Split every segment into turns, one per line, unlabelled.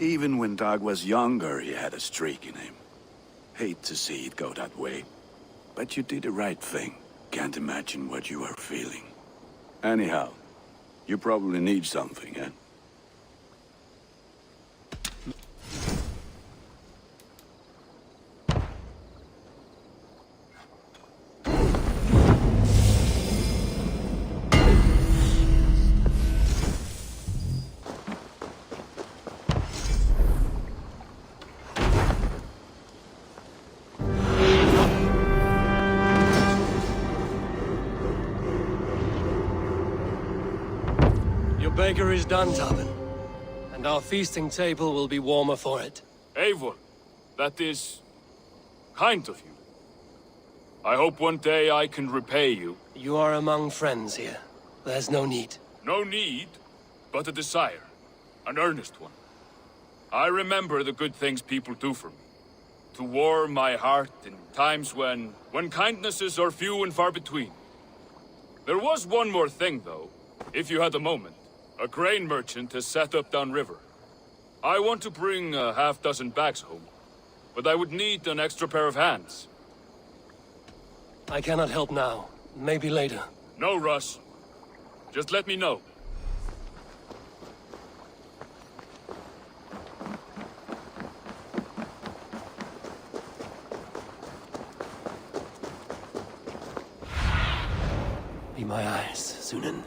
Even when Dag was younger, he had a streak in him. Hate to see it go that way. But you did the right thing. Can't imagine what you are feeling. Anyhow, you probably need something, eh?
Baker is done, Tobin. And our feasting table will be warmer for it.
Eivor, that is kind of you. I hope one day I can repay you.
You are among friends here. There's no need.
No need, but a desire. An earnest one. I remember the good things people do for me. To warm my heart in times when kindnesses are few and far between. There was one more thing, though, if you had a moment. A grain merchant has set up downriver. I want to bring a half-dozen bags home, but I would need an extra pair of hands.
I cannot help now. Maybe later.
No rush. Just let me know.
Be my eyes, Sunan.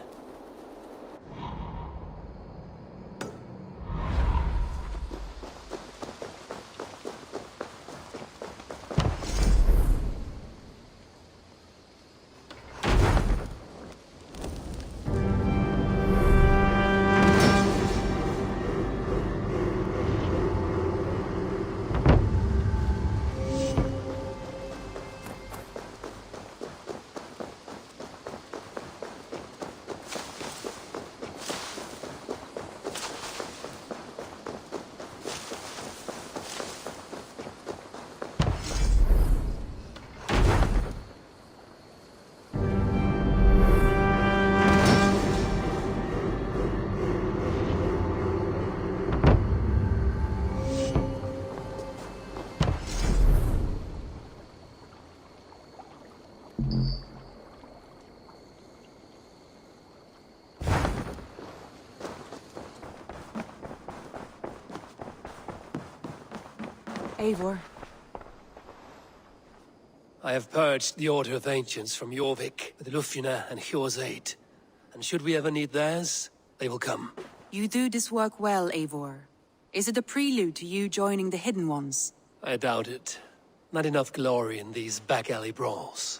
Eivor.
I have purged the Order of Ancients from Jorvik with Lufjuna and Hjor's aid. And should we ever need theirs, they will come.
You do this work well, Eivor. Is it a prelude to you joining the Hidden Ones?
I doubt it. Not enough glory in these back-alley brawls.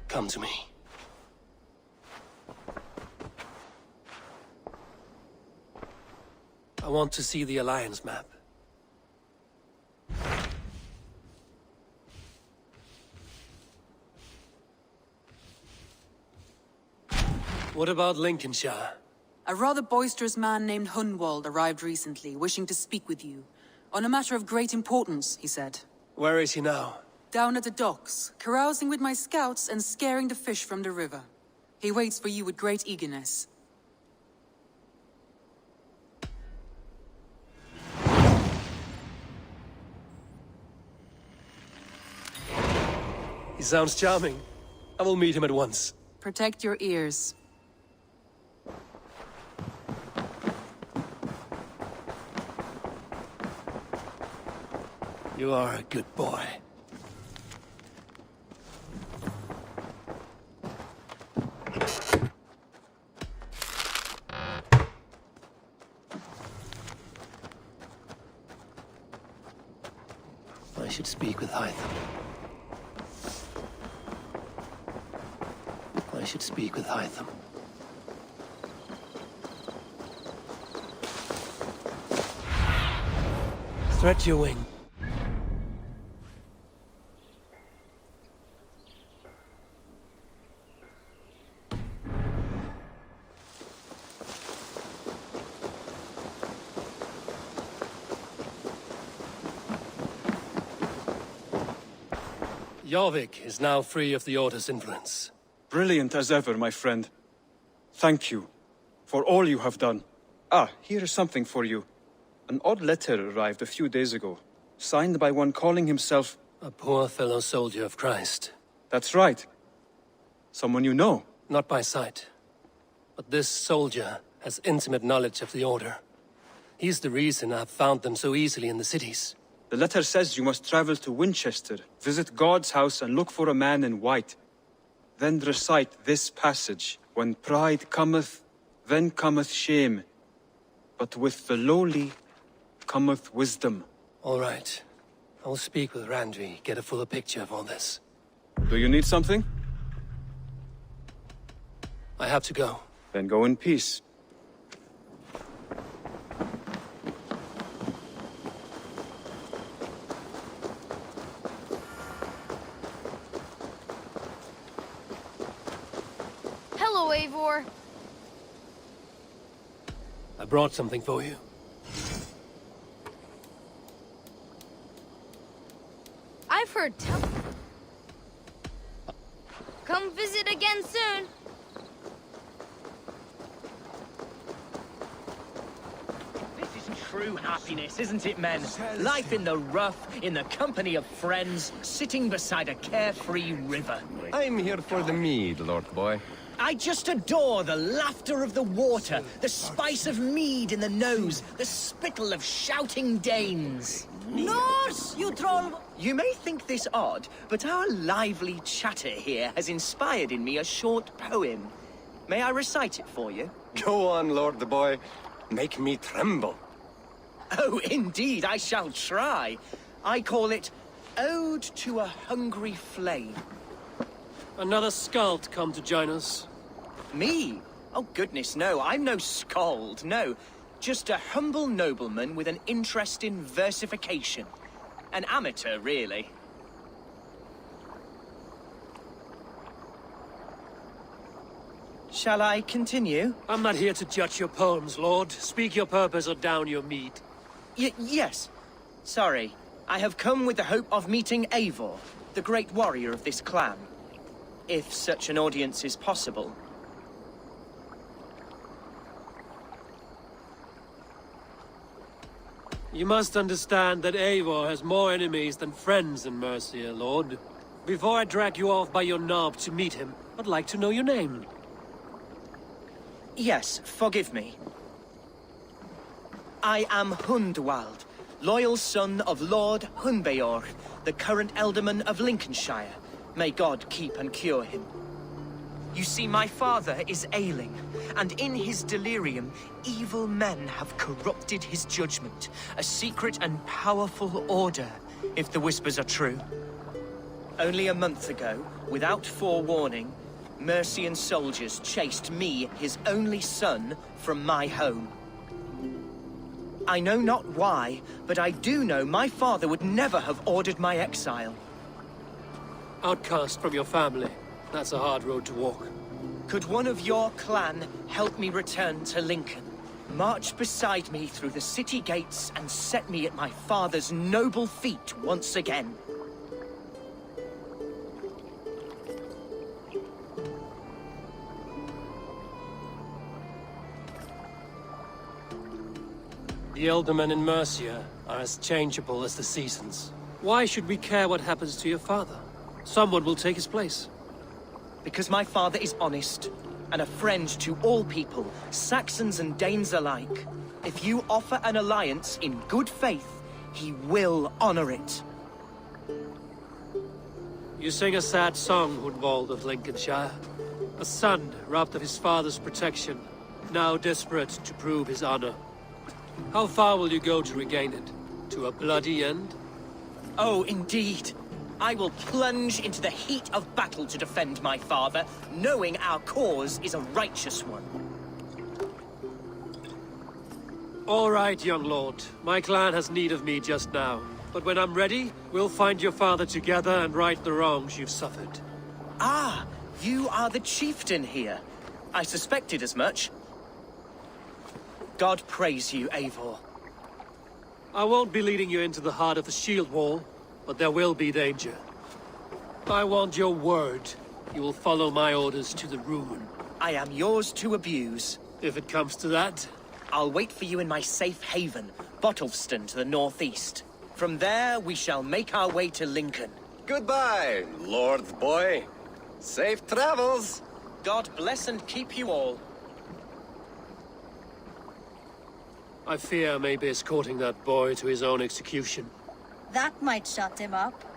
Come to me. I want to see the Alliance map. What about Lincolnshire?
A rather boisterous man named Hunwald arrived recently, wishing to speak with you. On a matter of great importance, he said.
Where is he now?
Down at the docks, carousing with my scouts and scaring the fish from the river. He waits for you with great eagerness.
He sounds charming. I will meet him at once.
Protect your ears.
You are a good boy. I should speak with Hytham. I should speak with Hytham. Stretch your wing. Jorvik is now free of the Order's influence.
Brilliant as ever, my friend. Thank you for all you have done. Ah, here is something for you. An odd letter arrived a few days ago, signed by one calling himself...
A poor fellow soldier of Christ.
That's right. Someone you know.
Not by sight. But this soldier has intimate knowledge of the Order. He's the reason I've found them so easily in the cities.
The letter says you must travel to Winchester, visit God's house and look for a man in white. Then recite this passage. When pride cometh, then cometh shame. But with the lowly cometh wisdom.
All right. I'll speak with Randvi, get a fuller picture of all this.
Do you need something?
I have to go.
Then go in peace.
Hello, Eivor.
I brought something for you.
I've heard tell. Come visit again soon.
This is true happiness, isn't it, men? Life in the rough, in the company of friends, sitting beside a carefree river.
I'm here for the mead, Lord Boy.
I just adore the laughter of the water, the spice of mead in the nose, the spittle of shouting Danes.
Norse, you troll!
You may think this odd, but our lively chatter here has inspired in me a short poem. May I recite it for you?
Go on, Lord the Boy. Make me tremble.
Oh, indeed, I shall try. I call it Ode to a Hungry Flame.
Another skald come to join us.
Me? Oh, goodness, no. I'm no skald, no. Just a humble nobleman with an interest in versification. An amateur, really. Shall I continue?
I'm not here to judge your poems, Lord. Speak your purpose or down your mead.
Yes. Sorry. I have come with the hope of meeting Eivor, the great warrior of this clan. If such an audience is possible.
You must understand that Eivor has more enemies than friends in Mercia, Lord. Before I drag you off by your knob to meet him, I'd like to know your name.
Yes, forgive me. I am Hundwald, loyal son of Lord Hunbeorh, the current Ealdorman of Lincolnshire. May God keep and cure him. You see, my father is ailing, and in his delirium, evil men have corrupted his judgment. A secret and powerful order, if the whispers are true. Only a month ago, without forewarning, Mercian soldiers chased me, his only son, from my home. I know not why, but I do know my father would never have ordered my exile.
Outcast from your family. That's a hard road to walk.
Could one of your clan help me return to Lincoln? March beside me through the city gates and set me at my father's noble feet once again.
The Ealdormen in Mercia are as changeable as the seasons. Why should we care what happens to your father? Someone will take his place.
Because my father is honest, and a friend to all people, Saxons and Danes alike. If you offer an alliance in good faith, he will honor it.
You sing a sad song, Hundwald of Lincolnshire. A son robbed of his father's protection, now desperate to prove his honor. How far will you go to regain it? To a bloody end?
Oh, indeed. I will plunge into the heat of battle to defend my father, knowing our cause is a righteous one.
All right, young lord. My clan has need of me just now. But when I'm ready, we'll find your father together and right the wrongs you've suffered.
Ah, you are the chieftain here. I suspected as much. God praise you, Eivor.
I won't be leading you into the heart of the shield wall, but there will be danger. I want your word. You will follow my orders to the ruin.
I am yours to abuse.
If it comes to that.
I'll wait for you in my safe haven, Bottleston to the northeast. From there, we shall make our way to Lincoln.
Goodbye, Lord Boy. Safe travels.
God bless and keep you all.
I fear I may be escorting that boy to his own execution.
That might shut him up.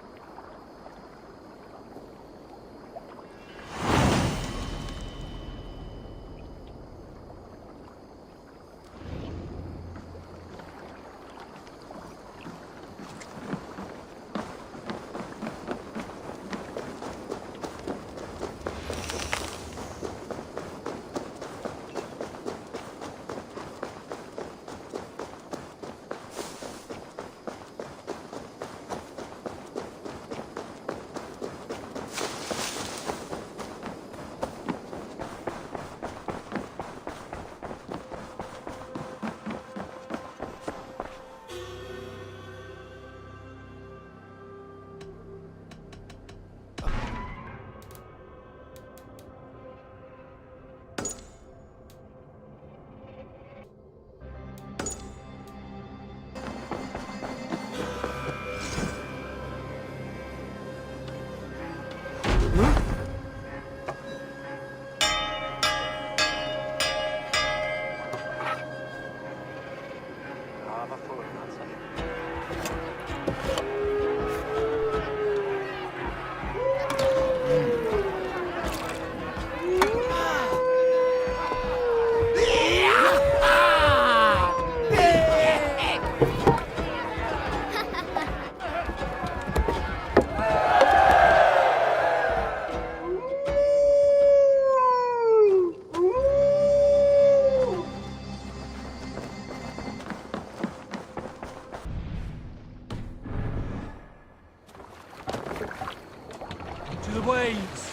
To the waves!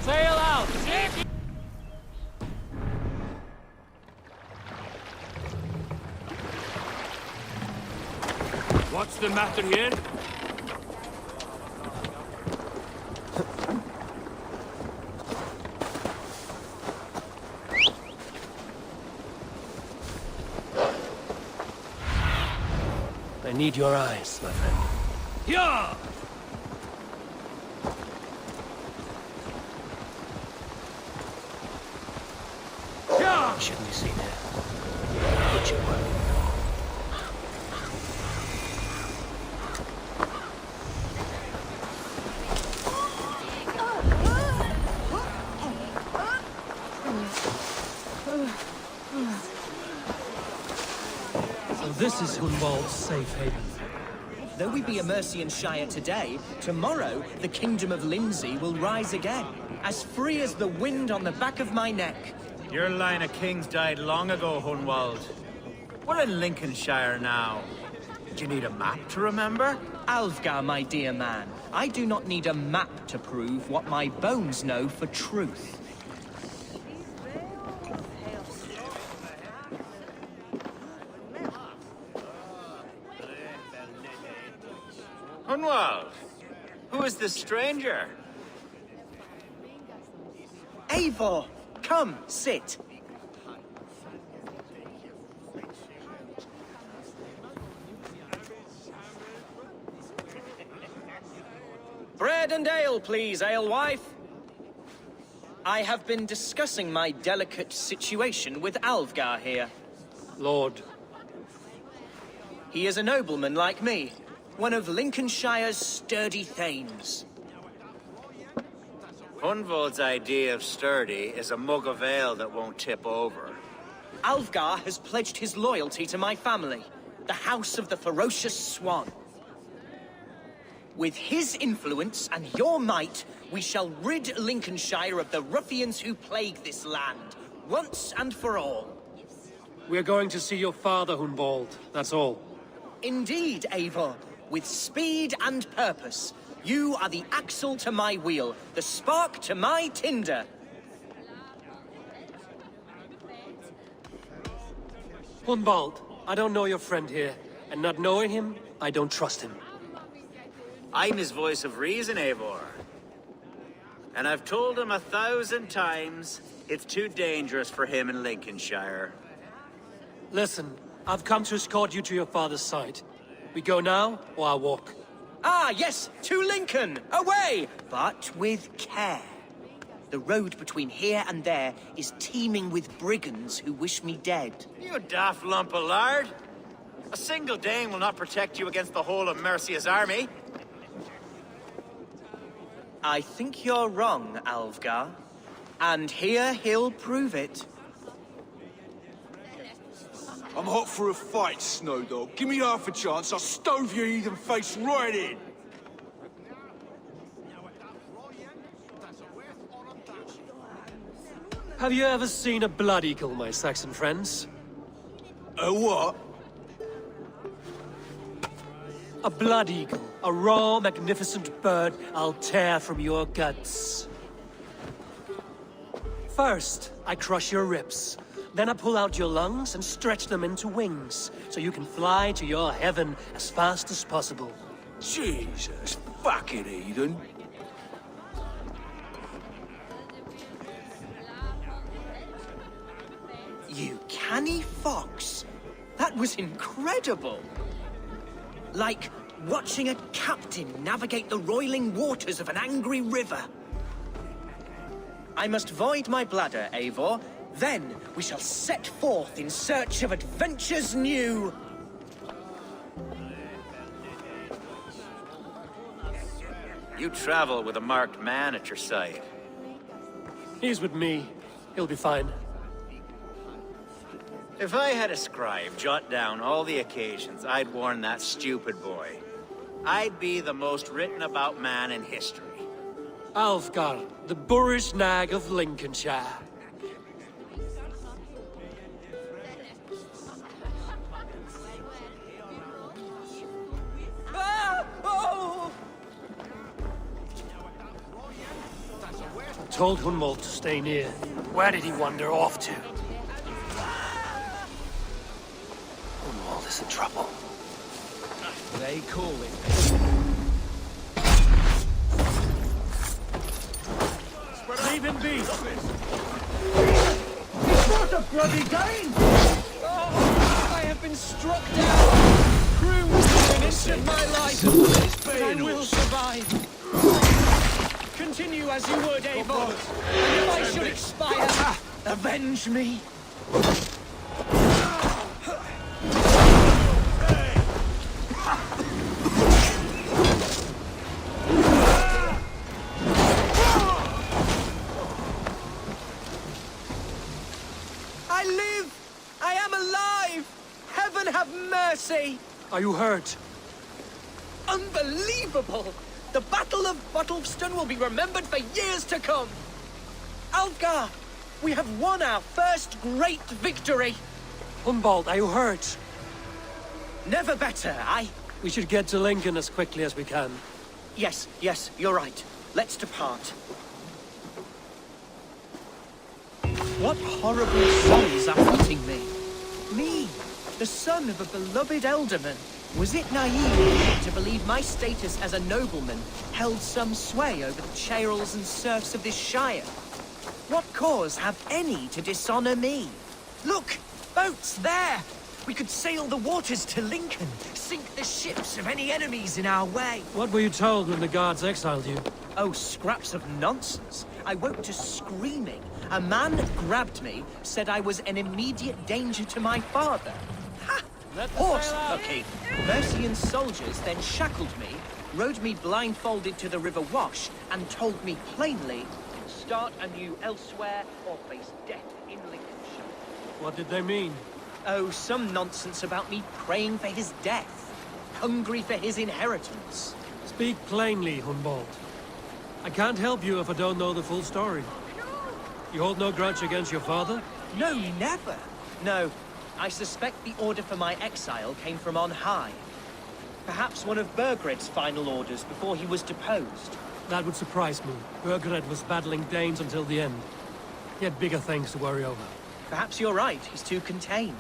Sail out!
What's the matter here?
I need your eyes, my friend.
Yeah!
You shouldn't be seen here. But you were. So this is Hunwald's safe haven.
Though we be a Mercian Shire today, tomorrow the Kingdom of Lindsey will rise again, as free as the wind on the back of my neck.
Your line of kings died long ago, Hunwald. We're in Lincolnshire now. Do you need a map to remember?
Alfgar, my dear man, I do not need a map to prove what my bones know for truth.
Hunwald, who is this stranger?
Eivor, come, sit. Bread and ale, please, alewife. I have been discussing my delicate situation with Alfgar here.
Lord.
He is a nobleman like me, one of Lincolnshire's sturdy thanes.
Hunwald's idea of sturdy is a mug of ale that won't tip over.
Alfgar has pledged his loyalty to my family, the House of the Ferocious Swan. With his influence and your might, we shall rid Lincolnshire of the ruffians who plague this land, once and for all.
We're going to see your father, Hunwald. That's all.
Indeed, Eivor. With speed and purpose. You are the axle to my wheel, the spark to my tinder.
Hunwald, I don't know your friend here. And not knowing him, I don't trust him.
I'm his voice of reason, Eivor. And I've told him 1,000 times it's too dangerous for him in Lincolnshire.
Listen, I've come to escort you to your father's side. We go now, or I walk.
Ah, yes, to Lincoln! Away! But with care. The road between here and there is teeming with brigands who wish me dead.
You daft lump of lard! A single Dane will not protect you against the whole of Mercia's army.
I think you're wrong, Alfgar. And here he'll prove it.
I'm hot for a fight, Snowdog. Give me half a chance, I'll stove your heathen face right in.
Have you ever seen a blood eagle, my Saxon friends?
A what?
A blood eagle. A raw, magnificent bird I'll tear from your guts. First, I crush your ribs. Then I pull out your lungs and stretch them into wings, so you can fly to your heaven as fast as possible.
Jesus fucking heathen.
You canny fox. That was incredible. Like watching a captain navigate the roiling waters of an angry river. I must void my bladder, Eivor. Then we shall set forth in search of adventures new.
You travel with a marked man at your side.
He's with me. He'll be fine.
If I had a scribe jot down all the occasions I'd warn that stupid boy, I'd be the most written about man in history.
Alfgar, the boorish nag of Lincolnshire.
Ah! Oh!
I told Hunwald to stay near. Where did he wander off to? Hunwald is in trouble.
They call it.
Leave him be!
It's not a bloody game! Oh, I have been struck down! Groomed within an inch of my life! But I will survive! Continue as you would, Eivor! And if I should expire, avenge me! I live! I am alive! Heaven have mercy!
Are you hurt?
Unbelievable! The Battle of Bottleston will be remembered for years to come! Alfgar, we have won our first great victory!
Hunwald, are you hurt?
Never better,
We should get to Lincoln as quickly as we can.
Yes, you're right. Let's depart. What horrible souls are haunting me? Me, the son of a beloved ealdorman. Was it naive to believe my status as a nobleman held some sway over the churls and serfs of this shire? What cause have any to dishonor me? Look! Boats there! We could sail the waters to Lincoln, sink the ships of any enemies in our way.
What were you told when the guards exiled you?
Oh, scraps of nonsense. I woke to screaming. A man grabbed me, said I was an immediate danger to my father. Ha! Horse lucky. Mercian soldiers then shackled me, rode me blindfolded to the River Wash, and told me plainly, start anew elsewhere or face death in Lincolnshire.
What did they mean?
Oh, some nonsense about me praying for his death, hungry for his inheritance.
Speak plainly, Hunwald. I can't help you if I don't know the full story. You hold no grudge against your father?
No, never. No, I suspect the order for my exile came from on high. Perhaps one of Burgred's final orders before he was deposed.
That would surprise me. Burgred was battling Danes until the end. He had bigger things to worry over.
Perhaps you're right, he's too contained.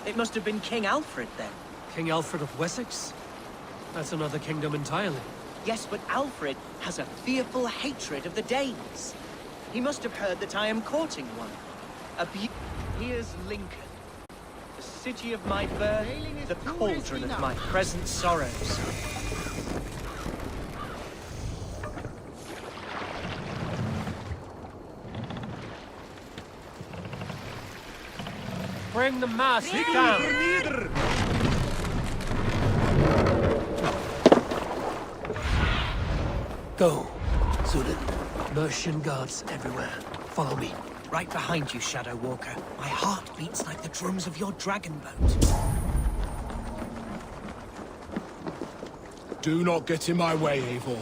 It must have been King Alfred, then.
King Alfred of Wessex? That's another kingdom entirely.
Yes, but Alfred has a fearful hatred of the Danes. He must have heard that I am courting one. Here's Lincoln, the city of my birth, the cauldron of my present sorrows.
Bring the mask down! Go, Zulin. Mercian guards everywhere. Follow me.
Right behind you, Shadow Walker. My heart beats like the drums of your dragon boat.
Do not get in my way, Eivor.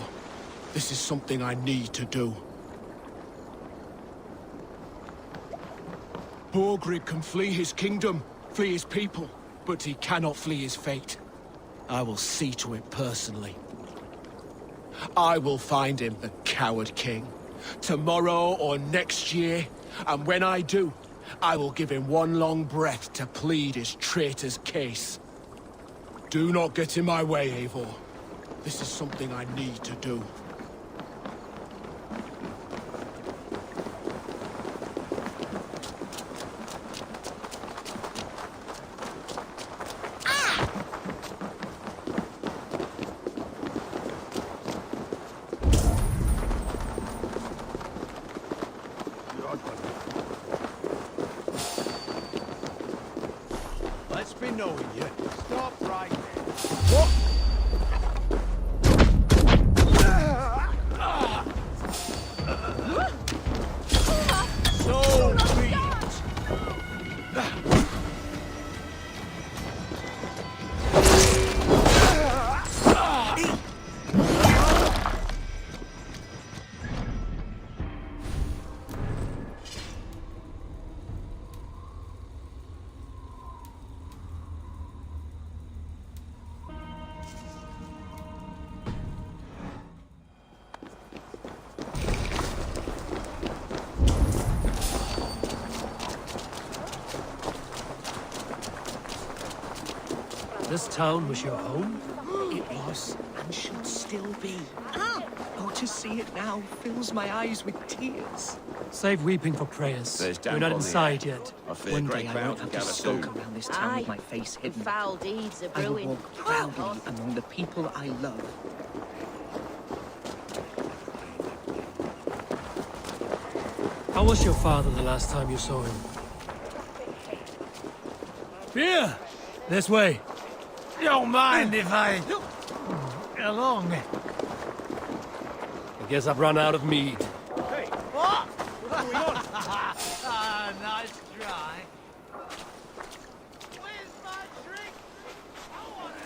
This is something I need to do. Borgrid can flee his kingdom, flee his people, but he cannot flee his fate. I will see to it personally. I will find him, the coward king. Tomorrow or next year, and when I do, I will give him one long breath to plead his traitor's case. Do not get in my way, Eivor. This is something I need to do.
Let's be knowing you. Stop right there. What? So be it.
This town was your home?
It was, and should still be. Oh, to see it now fills my eyes with tears.
Save weeping for prayers. You're not inside yet.
One day I won't have to skulk around this town with my face hidden.
Foul deeds are
I will
brewing.
walk proudly among the people I love.
How was your father the last time you saw him?
Here! This way. Don't mind if I... along.
I guess I've run out of mead.
Hey, what? What's going on? Nice try. Where's my drink? I want it.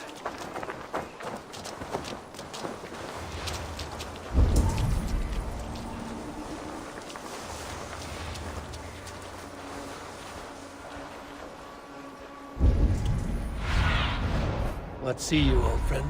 Let's see you, old friend.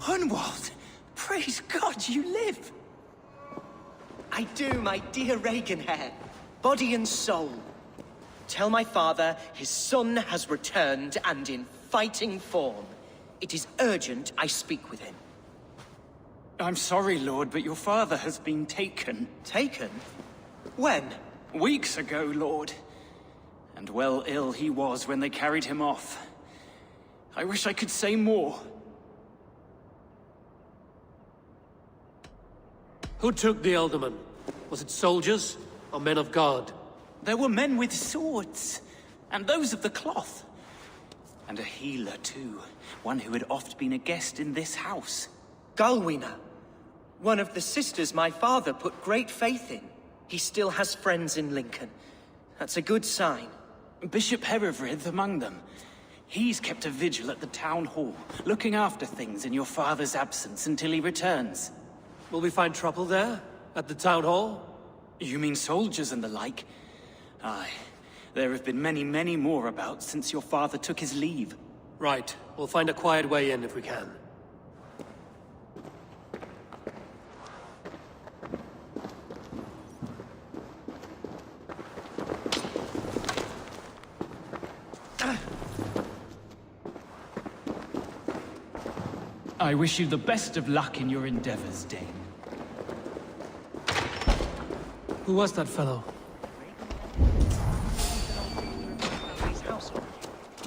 Hunwald! Praise God you live! I do, my dear Reaganhair. Body and soul. Tell my father his son has returned and in fighting form. It is urgent I speak with him.
I'm sorry, Lord, but your father has been taken.
Taken? When?
Weeks ago, Lord. And well ill he was when they carried him off. I wish I could say more.
Who took the Elderman? Was it soldiers or men of God?
There were men with swords. And those of the cloth. And a healer, too. One who had oft been a guest in this house.
Galwina, one of the sisters my father put great faith in. He still has friends in Lincoln. That's a good sign.
Bishop Herefrith among them. He's kept a vigil at the town hall, looking after things in your father's absence until he returns.
Will we find trouble there? At the town hall?
You mean soldiers and the like? Aye. There have been many, many more about since your father took his leave.
Right. We'll find a quiet way in if we can.
I wish you the best of luck in your endeavors, Dane.
Who was that fellow?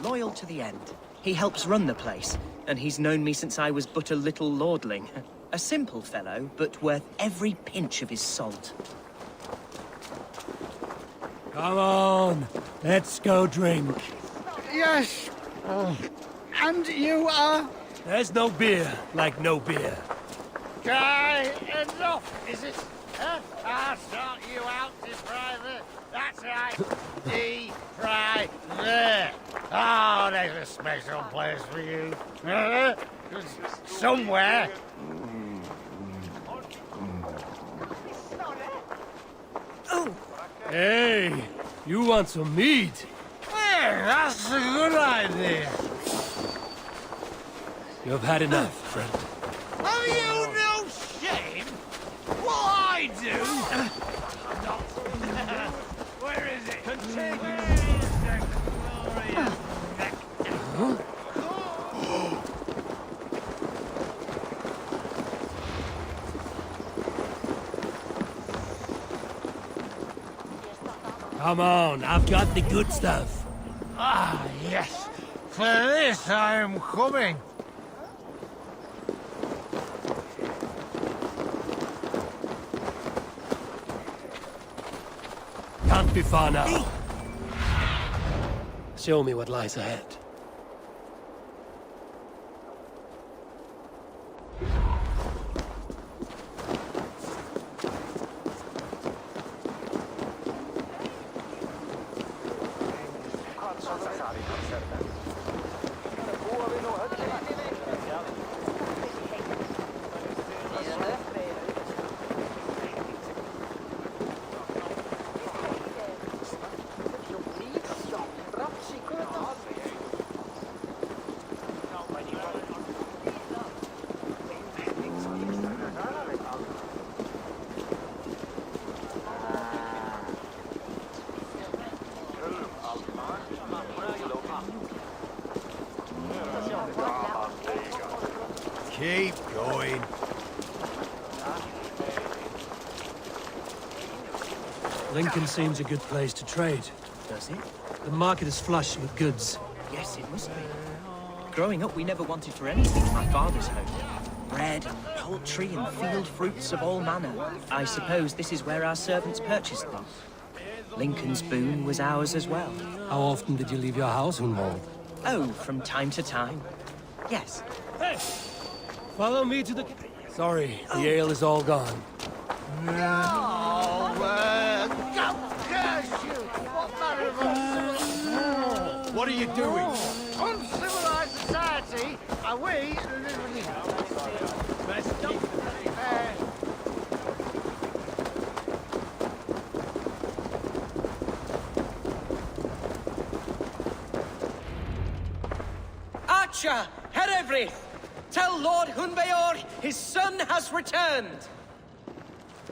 Loyal to the end. He helps run the place, and he's known me since I was but a little lordling. A simple fellow, but worth every pinch of his salt.
Come on, let's go drink.
Yes. And you are?
There's no beer like no beer.
Guy, enough, is it? Huh? I'll sort you out, Depriver. That's right. Depriver. Oh, there's a special place for you. Somewhere.
Hey, you want some meat?
Hey, that's a good idea.
You've had enough, friend.
Have you no shame? What I do? Where is it? Continue.
Come on, I've got the good stuff.
Ah, yes. For this I am coming.
Can't be far now.
Show me what lies ahead.
Keep going.
Lincoln seems a good place to trade.
Does it?
The market is flush with goods.
Yes, it must be. Growing up, we never wanted for anything in my father's home. Bread, poultry, and field fruits of all manner. I suppose this is where our servants purchased them. Lincoln's boon was ours as well.
How often did you leave your house, Hunwald?
Oh, from time to time. Yes.
Hey! Follow me to the... Sorry, the ale is all gone.
No, curse you! What manner of
What are you doing?
uncivilized society are we living in?
Archer, Herefrith! Tell Lord Hunbeor his son has returned!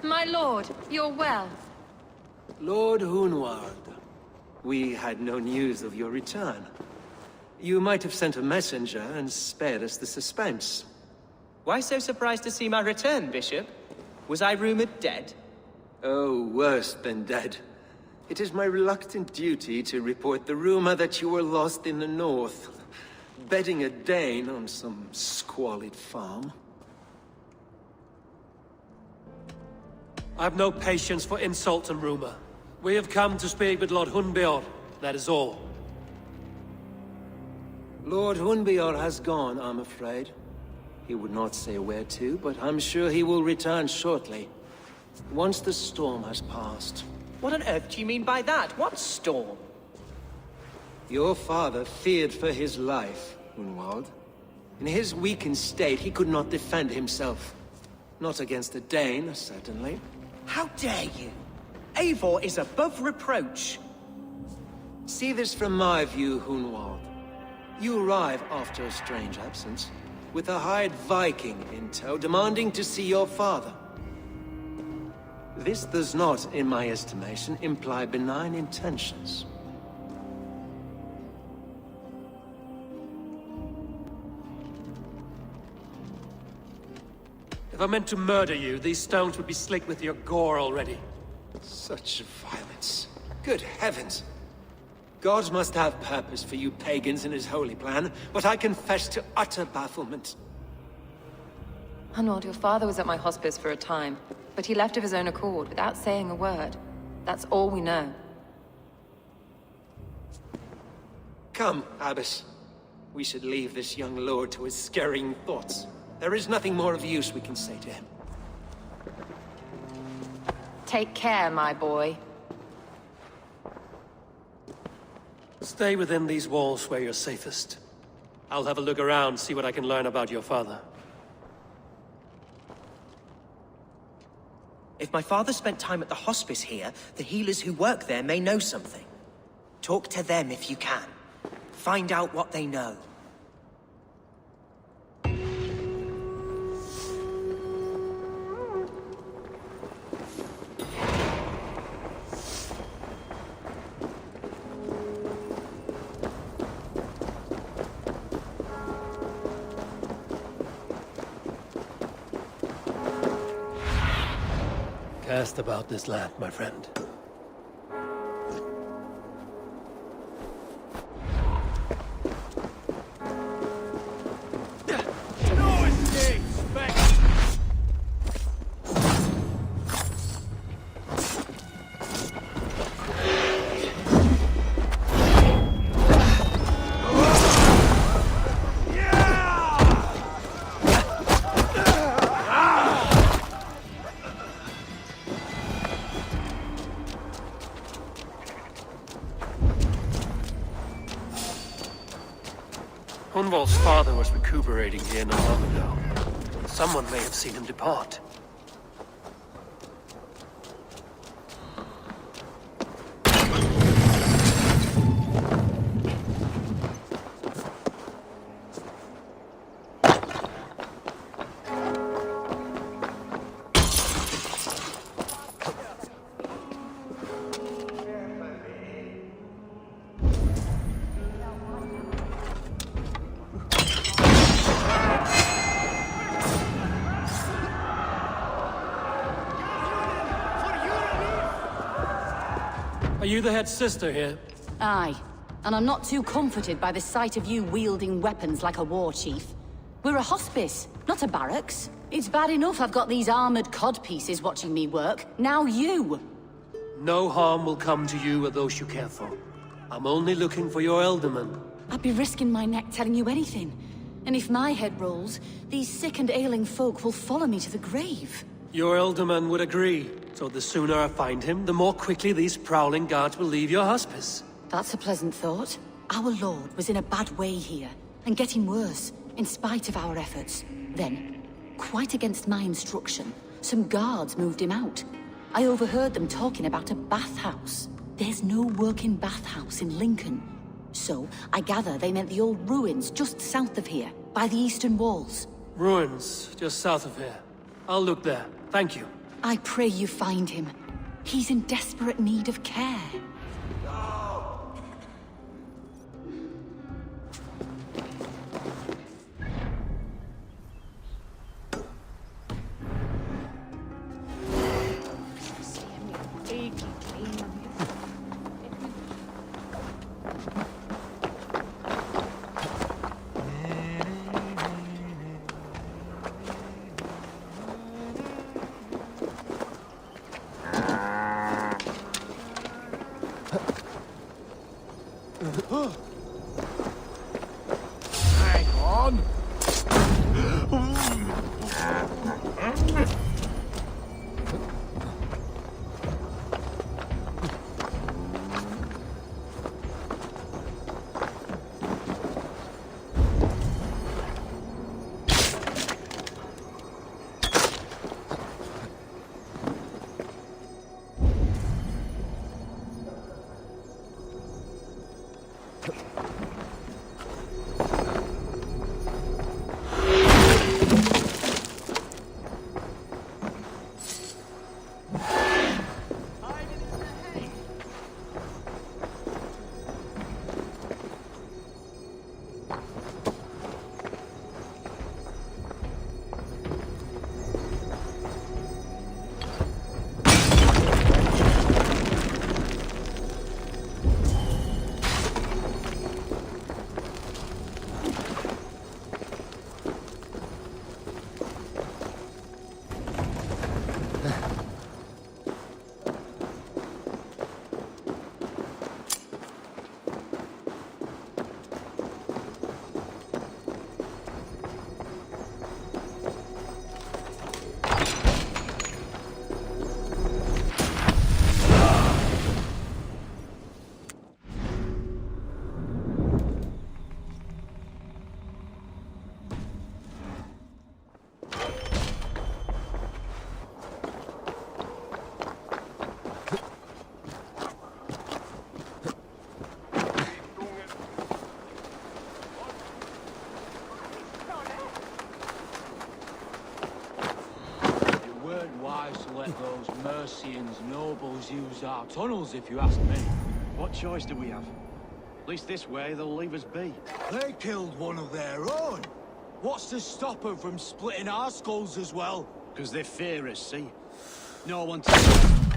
My lord, you're well.
Lord Hunwald, we had no news of your return. You might have sent a messenger and spared us the suspense.
Why so surprised to see my return, Bishop? Was I rumored dead?
Oh, worse than dead. It is my reluctant duty to report the rumor that you were lost in the north, bedding a Dane on some squalid farm.
I've no patience for insult and rumor. We have come to speak with Lord Hunbeor, that is all.
Lord Hunbeor has gone, I'm afraid. He would not say where to, but I'm sure he will return shortly. Once the storm has passed.
What on earth do you mean by that? What storm?
Your father feared for his life, Hunwald. In his weakened state, he could not defend himself. Not against a Dane, certainly.
How dare you? Eivor is above reproach.
See this from my view, Hunwald. You arrive after a strange absence, with a hired Viking in tow, demanding to see your father. This does not, in my estimation, imply benign intentions.
If I meant to murder you, these stones would be slicked with your gore already.
Such violence. Good heavens! God must have purpose for you pagans in his holy plan, but I confess to utter bafflement.
Hunwald, your father was at my hospice for a time, but he left of his own accord without saying a word. That's all we know.
Come, Abbess. We should leave this young lord to his scurrying thoughts. There is nothing more of use we can say to him.
Take care, my boy.
Stay within these walls where you're safest. I'll have a look around, see what I can learn about your father.
If my father spent time at the hospice here, the healers who work there may know something. Talk to them if you can. Find out what they know.
Cast about this land, my friend. Hunwald's father was recuperating here not long ago. Someone may have seen him depart. Are you the head sister here?
Aye. And I'm not too comforted by the sight of you wielding weapons like a war chief. We're a hospice, not a barracks. It's bad enough I've got these armored codpieces watching me work. Now you!
No harm will come to you or those you care for. I'm only looking for your Elderman.
I'd be risking my neck telling you anything. And if my head rolls, these sick and ailing folk will follow me to the grave.
Your Elderman would agree. So the sooner I find him, the more quickly these prowling guards will leave your hospice.
That's a pleasant thought. Our lord was in a bad way here, and getting worse, in spite of our efforts. Then, quite against my instruction, some guards moved him out. I overheard them talking about a bathhouse. There's no working bathhouse in Lincoln. So, I gather they meant the old ruins just south of here, by the eastern walls.
Ruins, just south of here. I'll look there. Thank you.
I pray you find him. He's in desperate need of care.
Those Mercians nobles use our tunnels, if you ask me.
What choice do we have? At least this way, they'll leave us be.
They killed one of their own. What's to stop them from splitting our skulls as well?
Because they fear us, see? No one to...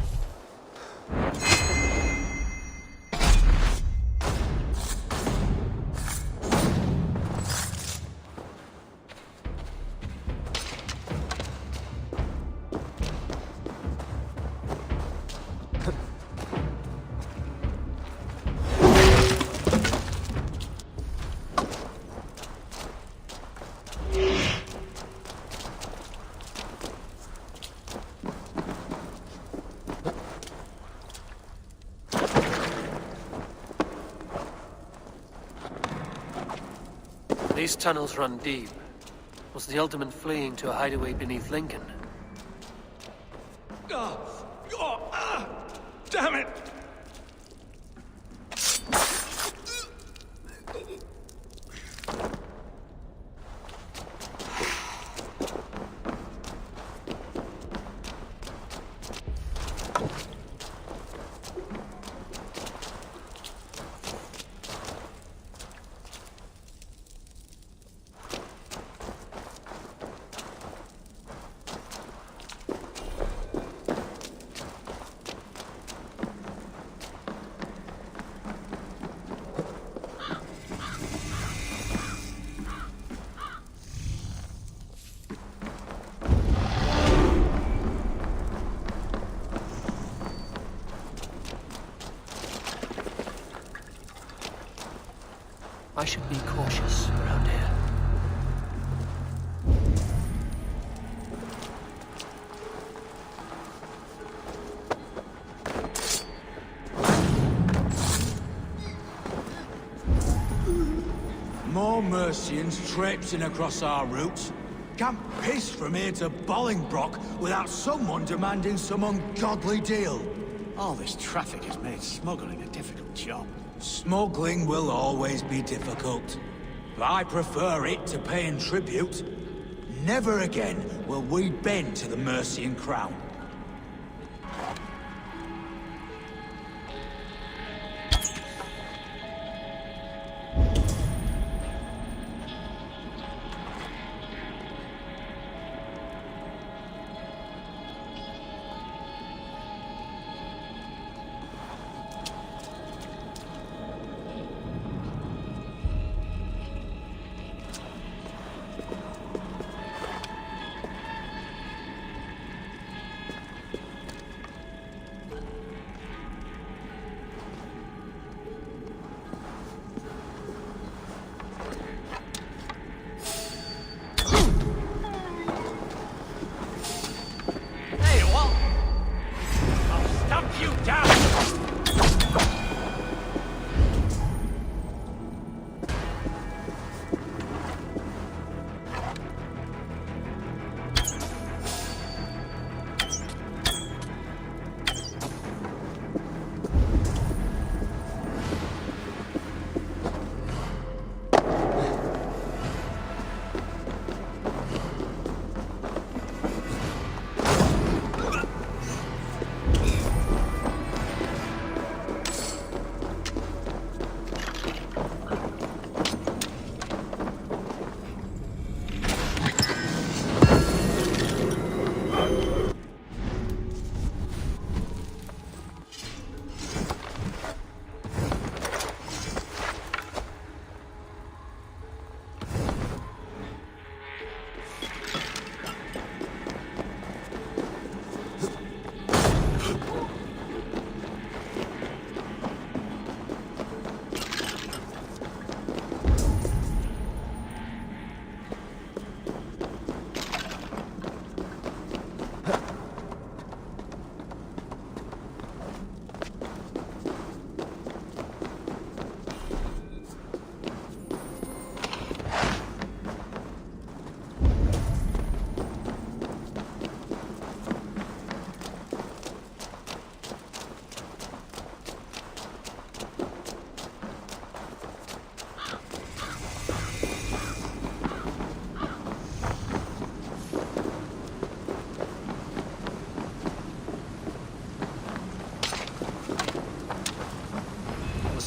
These tunnels run deep. Was the Ultimate fleeing to a hideaway beneath Lincoln?
Damn it!
I should be cautious around here.
More Mercians traipsing across our routes. Can't piss from here to Bolingbroke without someone demanding some ungodly deal.
All this traffic has made smuggling a difficult job.
Smuggling will always be difficult. But I prefer it to paying tribute. Never again will we bend to the Mercian crown.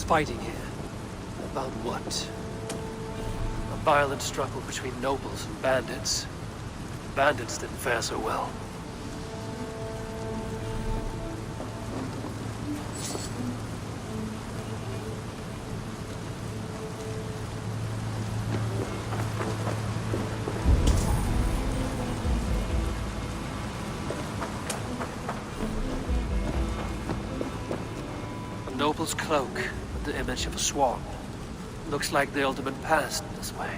nobles fighting here. About what? A violent struggle between nobles and bandits. Bandits didn't fare so well. A noble's cloak with the image of a swan. Looks like the ultimate passed this way.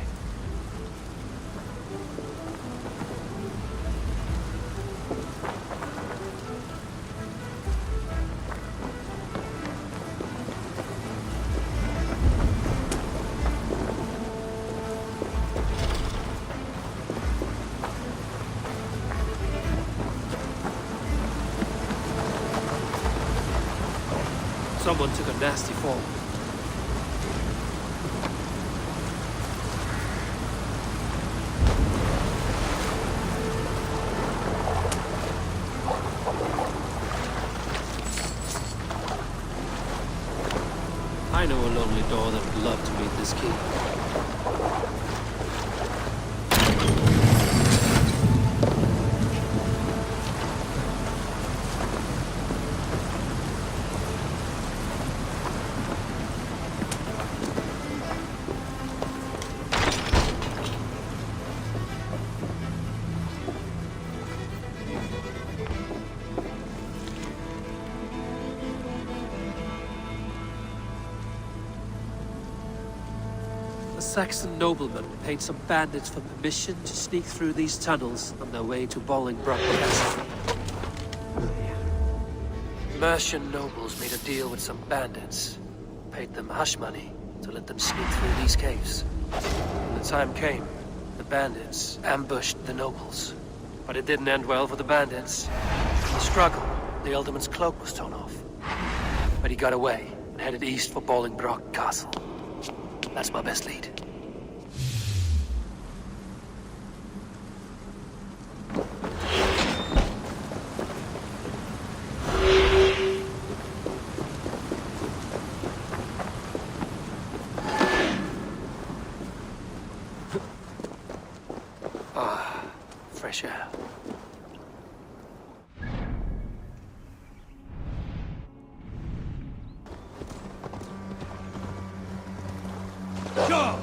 Someone took a nasty fall. I know a lonely door that would love to meet this key. A Saxon nobleman paid some bandits for permission to sneak through these tunnels on their way to Bolingbroke Castle. Mercian nobles made a deal with some bandits, paid them hush money to let them sneak through these caves. When the time came, the bandits ambushed the nobles. But it didn't end well for the bandits. In the struggle, the Ealdorman's cloak was torn off. But he got away and headed east for Bolingbroke Castle. That's my best lead. Ah, fresh air.
Go!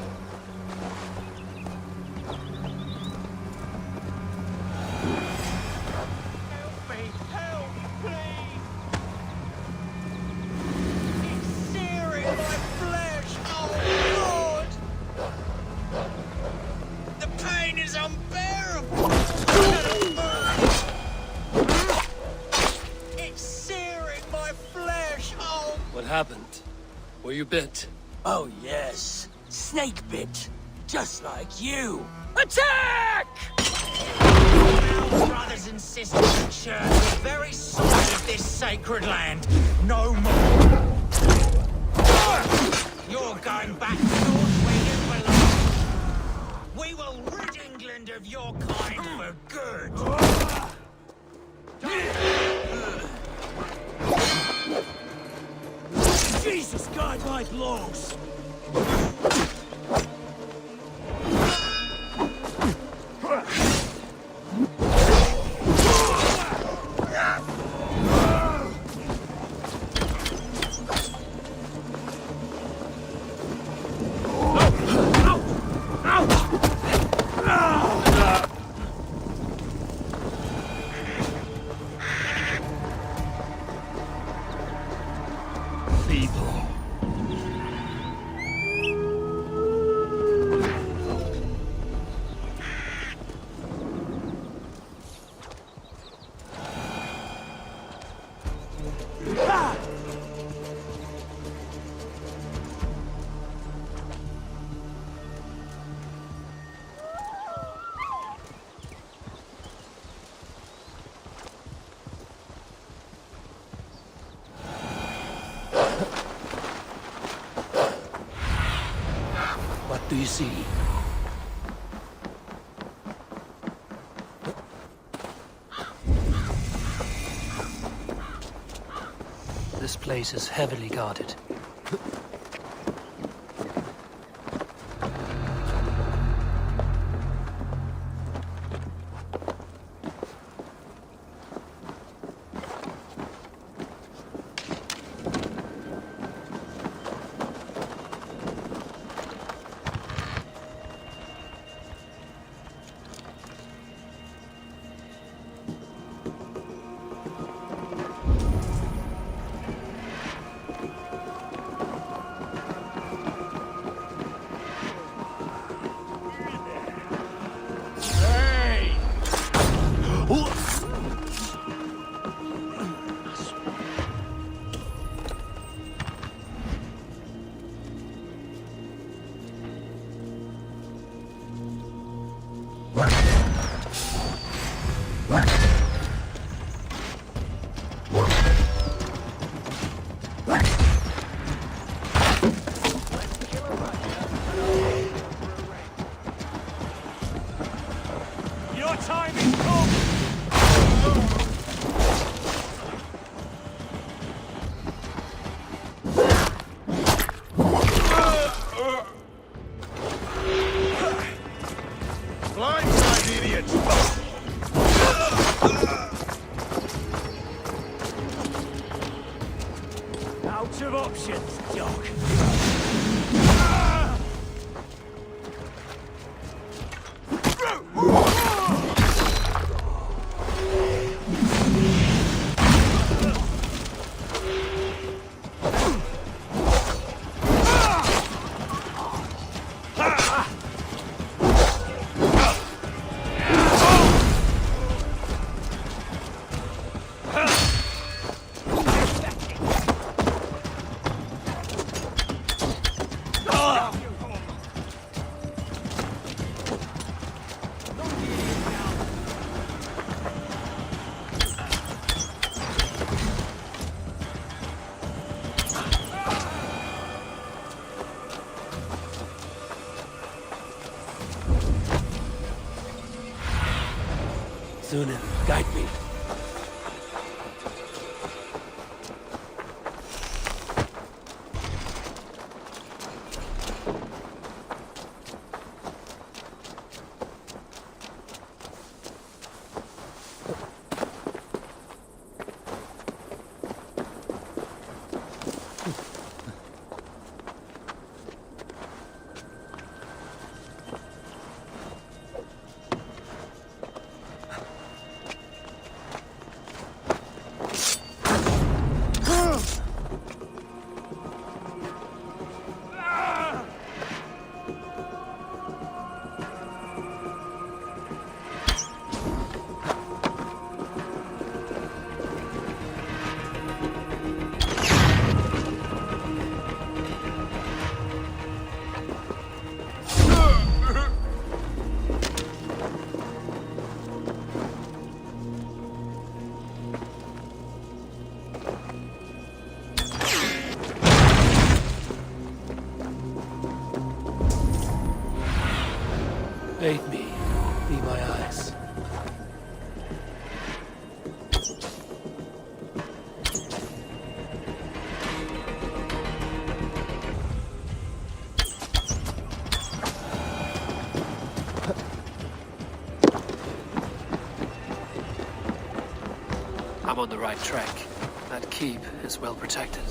What happened? Were you bit?
Oh, yes. Snake bit. Just like you. Attack! Our brothers and sisters in church, the very soil of this sacred land. No more. You're going back north where you belong. We will rid England of your kind for good. Jesus, guide my blows!
What do you see? This place is heavily guarded.
Your time is come!
Blindside, idiot!
Out of options, dog.
Sunan, guide me. Aid me. Be my eyes. I'm on the right track. That keep is well protected.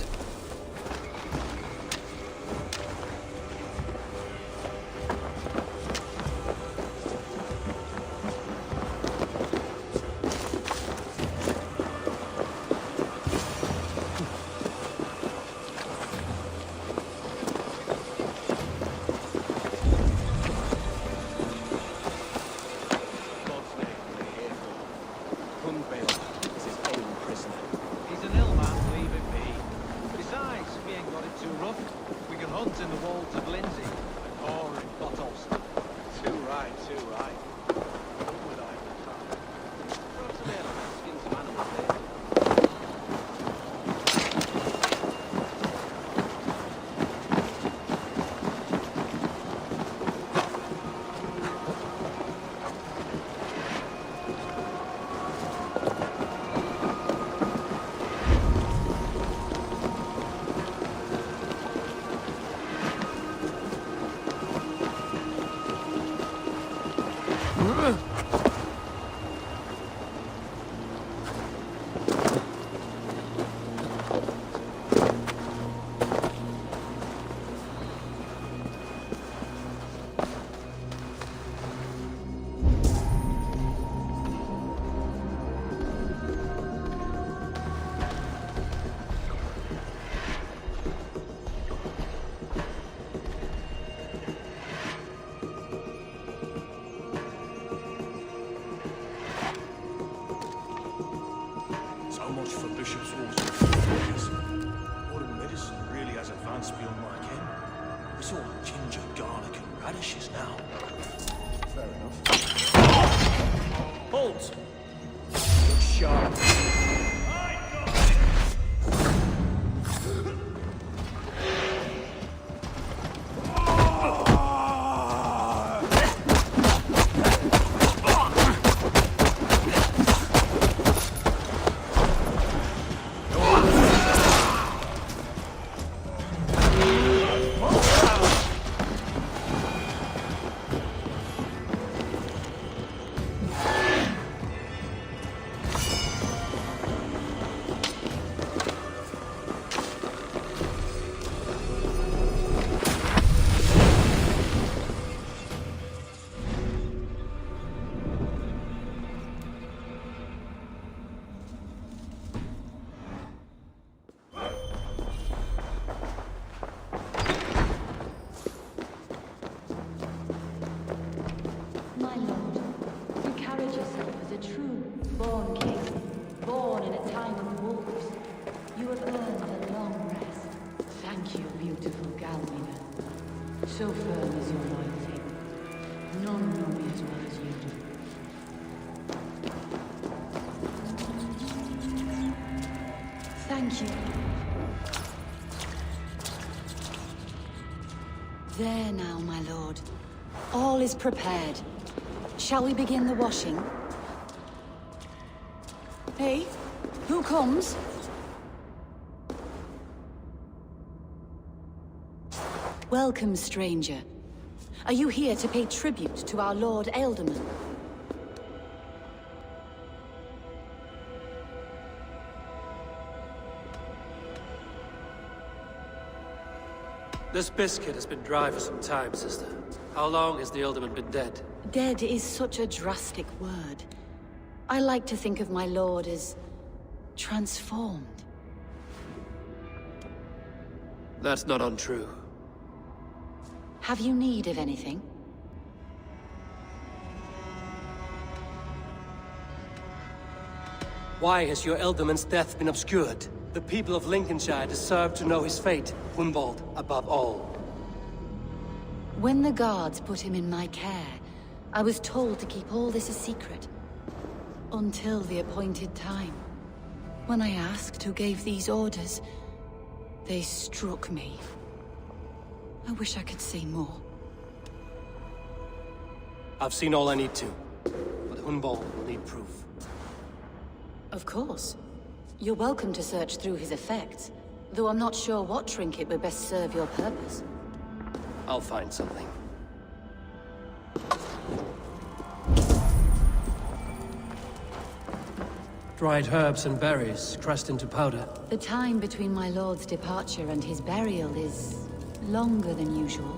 wishes now.
Fair enough. Halt! Look sharp.
My lord, you carried yourself as a true born king, born in a time of wolves. You have earned a long rest. Thank you, beautiful Galmina. So firm is your loyalty. None know me as well as you do. Thank you. There now, my lord. All is prepared. Shall we begin the washing? Hey, who comes? Welcome, stranger. Are you here to pay tribute to our Lord Ealdorman?
This biscuit has been dry for some time, sister. How long has the Ealdorman been dead?
Dead is such a drastic word. I like to think of my lord as transformed.
That's not untrue.
Have you need of anything?
Why has your Ealdorman's death been obscured? The people of Lincolnshire deserve to know his fate, Hunwald above all.
When the guards put him in my care, I was told to keep all this a secret. Until the appointed time. When I asked who gave these orders, they struck me. I wish I could say more.
I've seen all I need to, but Hunwald will need proof.
Of course. You're welcome to search through his effects, though I'm not sure what trinket would best serve your purpose.
I'll find something. Dried herbs and berries, crushed into powder.
The time between my lord's departure and his burial is longer than usual.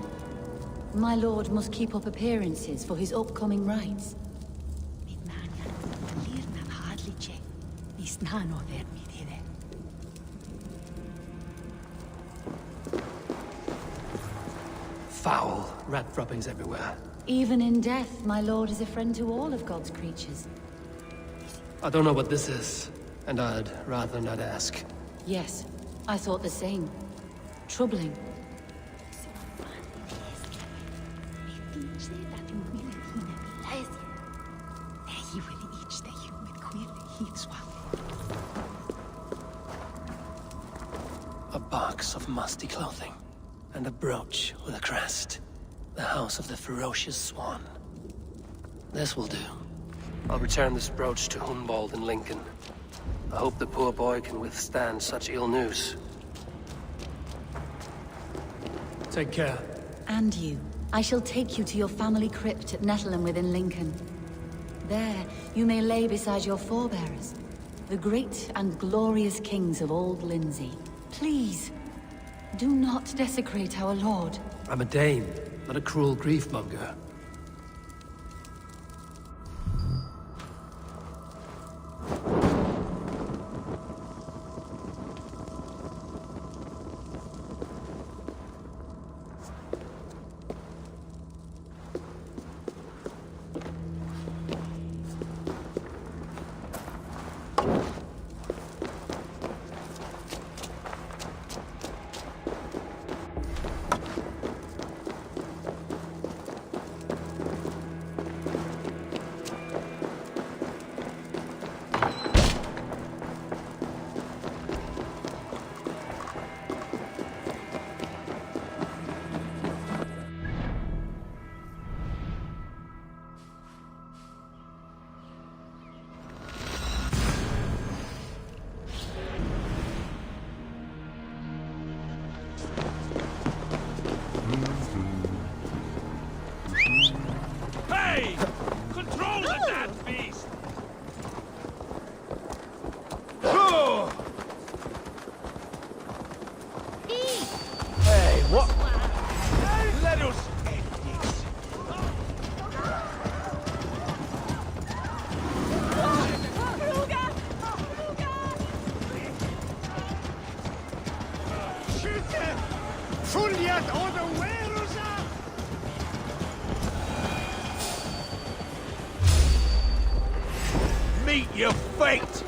My lord must keep up appearances for his upcoming rites.
Foul rat droppings everywhere.
Even in death, my lord is a friend to all of God's creatures.
I don't know what this is, and I'd rather not ask.
Yes, I thought the same. Troubling.
A box of musty clothing, and a brooch with a crest. The house of the ferocious swan. This will do. I'll return this brooch to Hunwald in Lincoln. I hope the poor boy can withstand such ill news. Take care.
And you. I shall take you to your family crypt at Nettleton within Lincoln. There, you may lay beside your forebearers, the great and glorious kings of Old Lindsey. Please, do not desecrate our lord.
I'm a Dane, not a cruel grief-monger.
What? Let us end this. Schütte! Foliat oder Werusa! Meet your fate!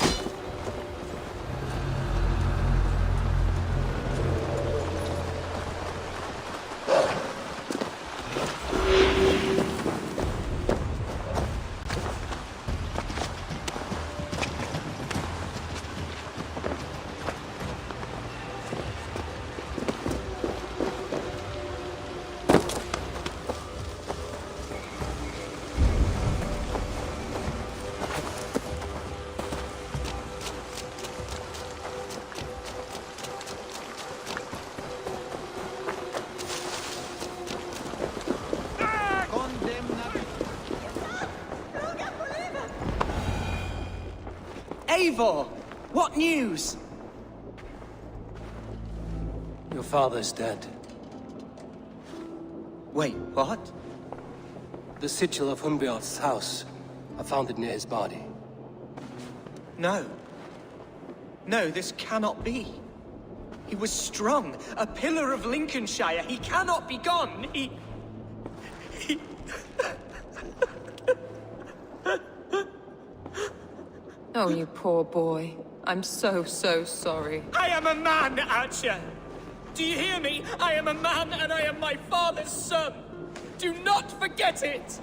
Eivor! What news?
Your father's dead.
Wait, what?
The sigil of Hunbeorth's house. I found it near his body.
No. No, this cannot be. He was strong, a pillar of Lincolnshire. He cannot be gone. He...
Oh, you poor boy. I'm so sorry.
I am a man, Archer! Do you hear me? I am a man and I am my father's son! Do not forget it!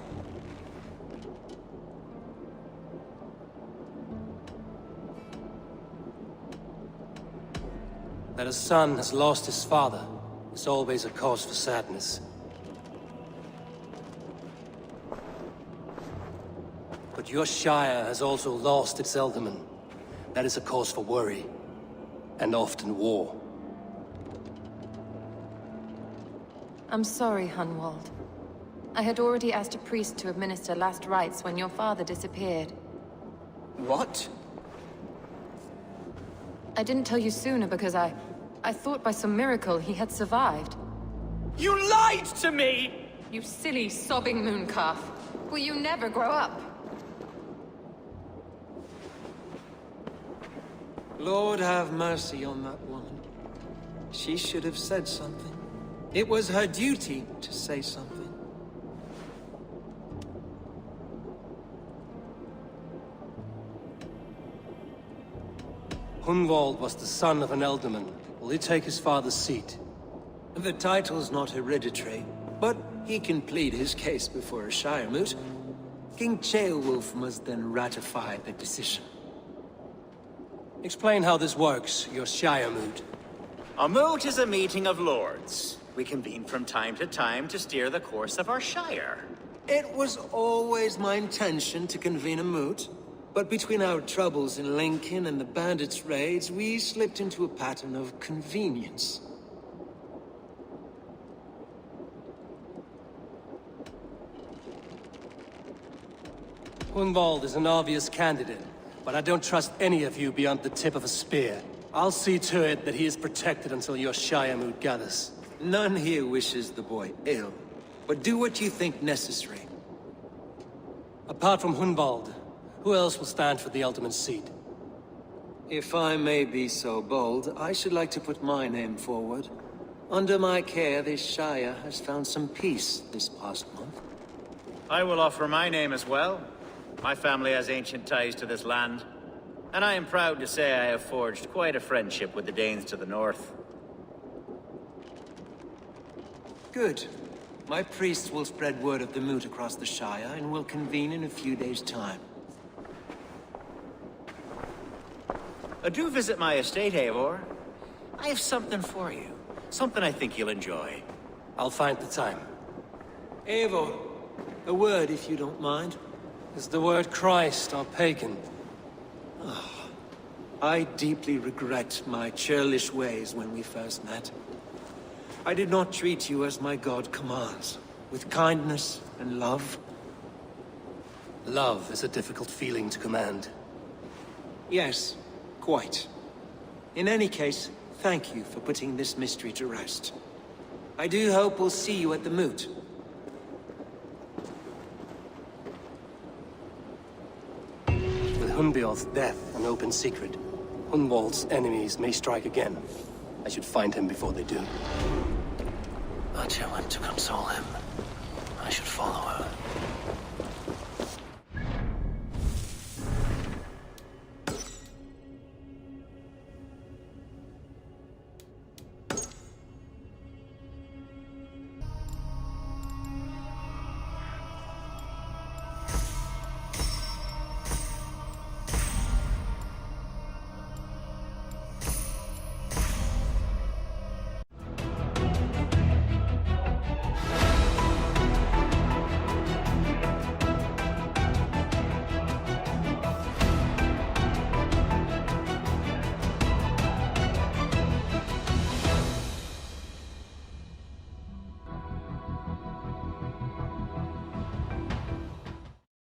That a son has lost his father is always a cause for sadness. But your Shire has also lost its Ealdorman. That is a cause for worry, and often war.
I'm sorry, Hunwald. I had already asked a priest to administer last rites when your father disappeared.
What?
I didn't tell you sooner because I thought by some miracle he had survived.
You lied to me!
You silly, sobbing mooncalf. Will you never grow up?
Lord have mercy on that woman. She should have said something. It was her duty to say something.
Hunwald was the son of an Ealdorman. Will he take his father's seat?
The title's not hereditary, but he can plead his case before a Shire moot. King Ceolwulf must then ratify the decision.
Explain how this works, your Shire moot.
A moot is a meeting of lords. We convene from time to time to steer the course of our Shire.
It was always my intention to convene a moot, but between our troubles in Lincoln and the bandits' raids, we slipped into a pattern of convenience.
Hunwald is an obvious candidate, but I don't trust any of you beyond the tip of a spear. I'll see to it that he is protected until your Shire moot gathers.
None here wishes the boy ill, but do what you think necessary.
Apart from Hunwald, who else will stand for the Ealdorman seat?
If I may be so bold, I should like to put my name forward. Under my care, this Shire has found some peace this past month.
I will offer my name as well. My family has ancient ties to this land, and I am proud to say I have forged quite a friendship with the Danes to the north.
Good. My priests will spread word of the moot across the Shire, and will convene in a few days' time.
Do visit my estate, Eivor. I have something for you. Something I think you'll enjoy.
I'll find the time.
Eivor, a word if you don't mind.
Is the word Christ or pagan?
I deeply regret my churlish ways when we first met. I did not treat you as my god commands, with kindness and love.
Love is a difficult feeling to command.
Yes, quite. In any case, thank you for putting this mystery to rest. I do hope we'll see you at the moot.
With Hunbeorth's death an open secret, Hunwald's enemies may strike again. I should find him before they do.
Atya went to console him. I should follow her.